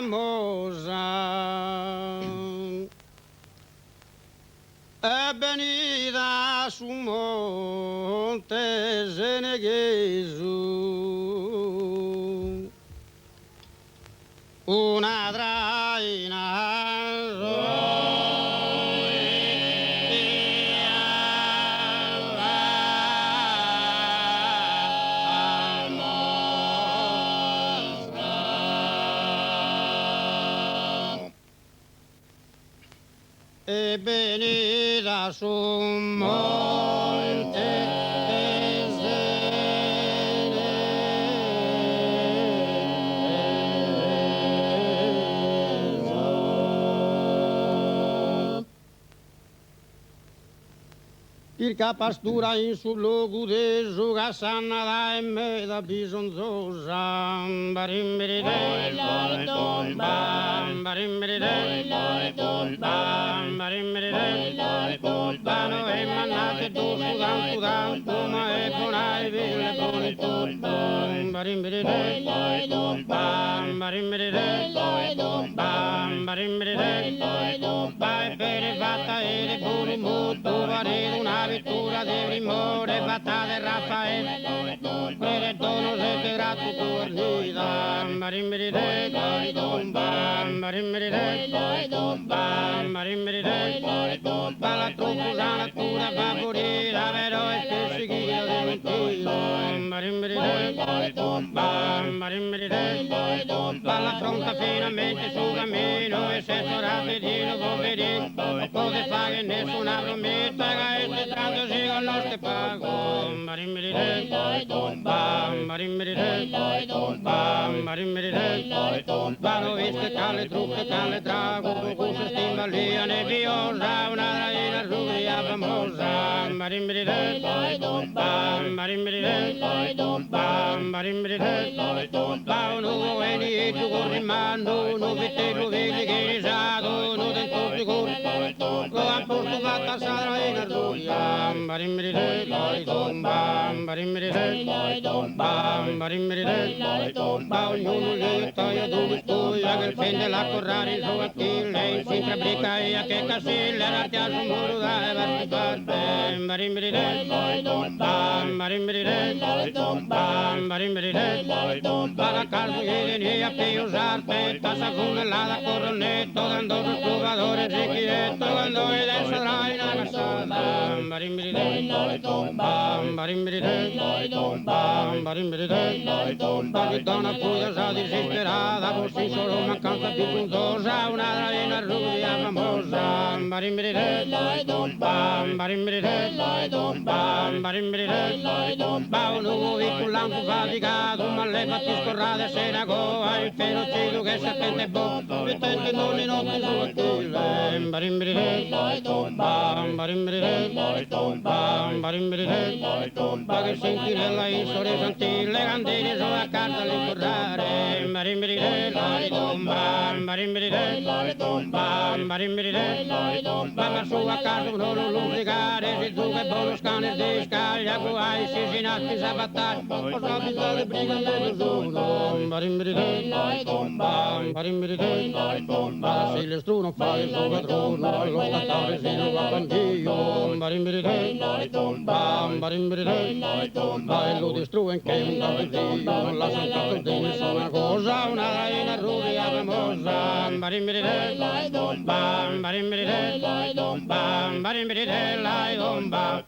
famosa è venita su Monte Seneghesu una traina e venida su Monte Pirca pastura in sul luogo de Zugasanna da e me da bisonzosa Barimberide Barimberide Barimberide Bano e mannate tu sudan sudan Puma e ponai ville bonito Barimberide Barimberide Barimberide Vai bene fatta e le buoni mutu varire una vittura di rimore fatta del Raffaele quelle dono se te grato tornida Barimberide Barimberide Barimberide Balla troppo la natura favorita però è perseguita di mentira Barimberide Barimberide Balla pronta finalmente sul cammino e se sorate di nuovo vedi cosa fa che nessuna prometta che este tanto si conosce pago Barimberide Barimberide Barimberide Vano viste calle trucche calle drago cose stimbalia nebbiosa una raina rubia famosa Barimberide Barimberide Barimberide Va un uomo e di tu corri mano non vede lo vedi che risato non dentro sicuro lo ha portato a Sara in Arruia Barimberide Barimberide Barimberide Va ognuno lì taia dove studia che prende la corrare il suo attile si intrabrica e a che casilla l'arti al suo muro da parte Barimberide Barimberide Barimberide Va la calma e ne a più usarte tassa con la cornetto dando il trovadore zicchietto quando è adesso dai una cassata Barimberide Barimberide Barimberide Bagitona curiosa disperata così solo mancanza più puntosa una raina rubia famosa Barimberide Barimberide Barimberide Va un uomo vincolante faticato ma le fatti scorrate se ne goa il pelo cielo che serpente bo mettente non in notte su attile Barimberide Barimberide Barimberide Va che sentinella in sole santille candele sulla carta le corrare Barimberide Barimberide Barimberide Va la sua casa non lubricare si tu che buono scanner di scaglia guai si sinatti sa battaglia posso abitare brigande del giorno Barimberide Barimberide Va se le struno fa il suo padrono lo statale si lo va bandio Barimberide Barimberide Va e lo distrugge che un tappetino non la sentato di nessuna cosa una raina rubia famosa Barimberide Barimberide Barimberide lai domba